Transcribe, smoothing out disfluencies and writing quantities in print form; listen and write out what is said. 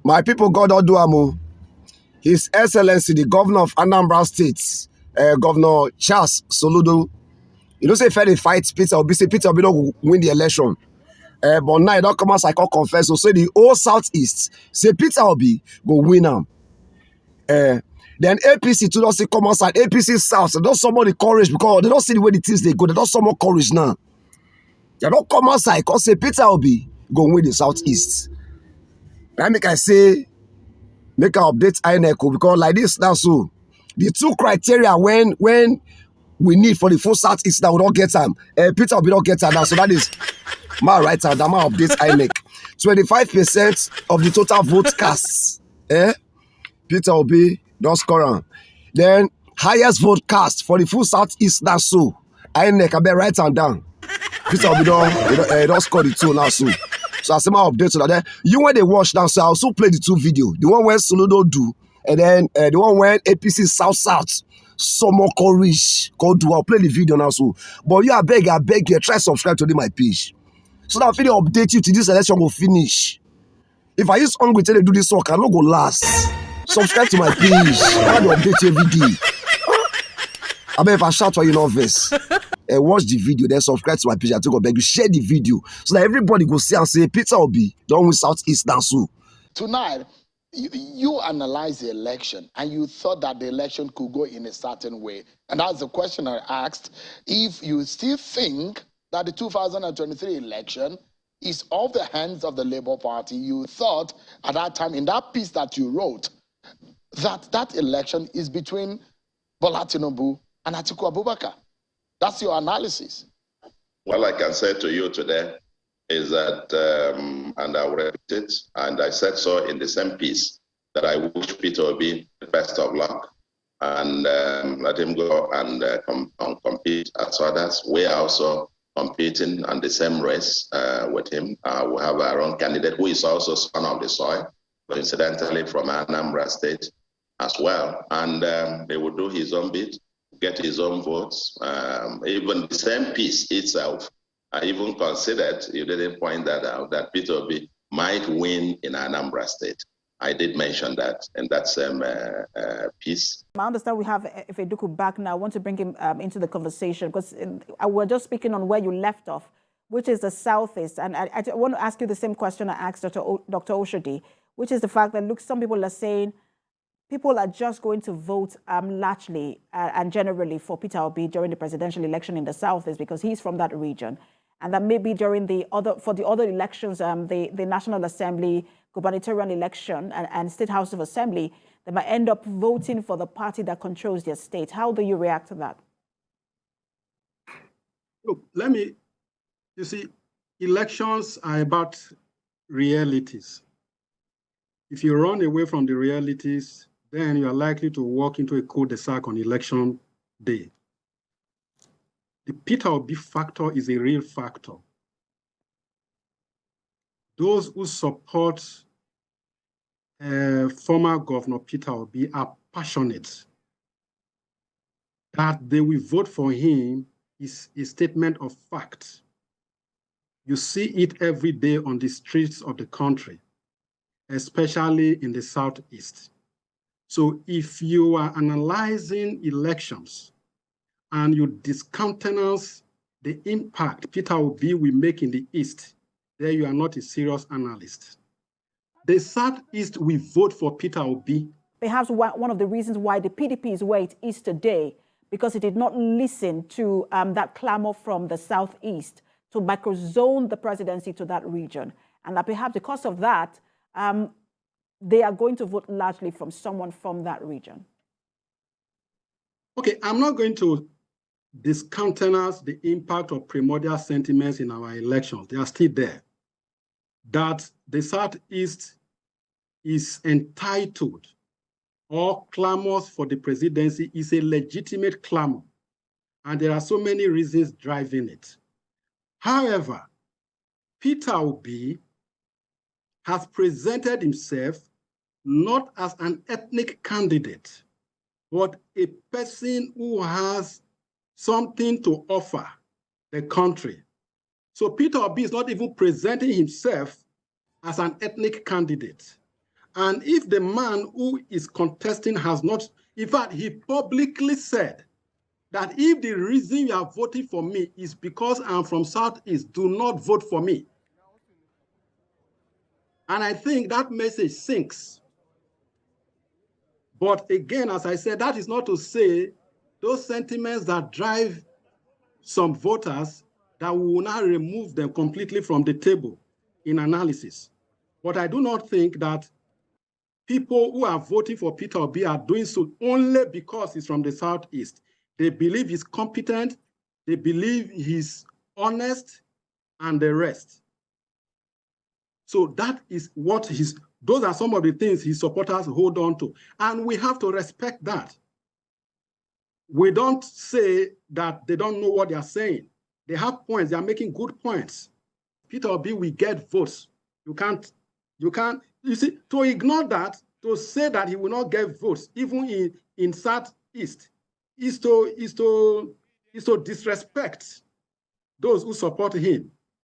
My people, God don't do amo. His Excellency, the Governor of Anambra State, Governor Charles Soludo, you know, say if they fight Peter Obi, say Peter Obi don't win the election. But now, it don't come as I call confess. So say the whole Southeast, say Peter Obi go win them. Then APC too don't see come outside. APC South, they don't summon the courage because they don't see the way the things they go. They don't summon courage now. They don't come outside because say Peter Obi go win the Southeast. I make I say, make I update INEC because like this now, so the two criteria when we need for the full Southeast that we don't get them. Peter Obi don't get them now, so that is my right hand. I'm gonna update INEC. 25% of the total vote cast. Peter Obi don't score on. Then highest vote cast for the full Southeast now, so INEC I bet right hand down. Peter Obi don't score the two now, so. So I say my update to that. Then you when they watch now, so I also play the two video. The one where Soludo do, and then the one where APC South some more courage. Go do. I'll play the video now, so. But you I beg you, try subscribe to my page. So that video update you till this election will finish. If I use hungry till they do this work, I not go last. Subscribe to my page. I will update you every day. I mean, if I shout for you not verse. Watch the video, then subscribe to my page. I take a beg you, share the video so that everybody go see and say Peter Obi don't win Southeast now so. Tonight, you analyzed the election and you thought that the election could go in a certain way. And that's the question I asked. If you still think that the 2023 election is off the hands of the Labour Party, you thought at that time in that piece that you wrote that election is between Bola Tinubu and Atiku Abubakar. That's your analysis. What I can say to you today is that, and I will repeat it, and I said so in the same piece, that I wish Peter Obi the best of luck and let him go and compete as others. We are also competing on the same race with him. We have our own candidate who is also son of the soil, coincidentally from Anambra State as well. And he will do his own bit, get his own votes. Even the same piece itself, I even considered, you didn't point that out, that Peter Obi might win in Anambra State. I did mention that in that same piece. I understand we have Ifeduku back now. I want to bring him into the conversation because we're just speaking on where you left off, which is the Southeast. And I want to ask you the same question I asked Dr. Oshodi, which is the fact that, look, some people are saying people are just going to vote largely and generally for Peter Obi during the presidential election in the Southeast because he's from that region. And that maybe during the other elections, the National Assembly, gubernatorial election, and State House of Assembly, they might end up voting for the party that controls their state. How do you react to that? Look, you see, elections are about realities. If you run away from the realities, then you are likely to walk into a cul-de-sac on election day. The Peter Obi factor is a real factor. Those who support former Governor Peter Obi are passionate. That they will vote for him is a statement of fact. You see it every day on the streets of the country, especially in the Southeast. So if you are analyzing elections and you discountenance the impact Peter Obi will make in the East, then you are not a serious analyst. The Southeast will vote for Peter Obi. Perhaps one of the reasons why the PDP is where it is today, because it did not listen to that clamor from the Southeast to microzone the presidency to that region. And that perhaps because of that, they are going to vote largely from someone from that region. Okay, I'm not going to discountenance the impact of primordial sentiments in our elections. They are still there. That the Southeast is entitled or clamors for the presidency is a legitimate clamor. And there are so many reasons driving it. However, Peter Obi has presented himself not as an ethnic candidate, but a person who has something to offer the country. So Peter Obi is not even presenting himself as an ethnic candidate. And if the man who is contesting has not, in fact, he publicly said that if the reason you are voting for me is because I'm from Southeast, do not vote for me. And I think that message sinks. But again, as I said, that is not to say those sentiments that drive some voters, that we will not remove them completely from the table in analysis. But I do not think that people who are voting for Peter Obi are doing so only because he's from the Southeast. They believe he's competent, they believe he's honest, and the rest. So that is what those are some of the things his supporters hold on to. And we have to respect that. We don't say that they don't know what they are saying. They have points, they are making good points. Peter Obi will get votes. You see, to ignore that, to say that he will not get votes, even in Southeast, is to disrespect those who support him.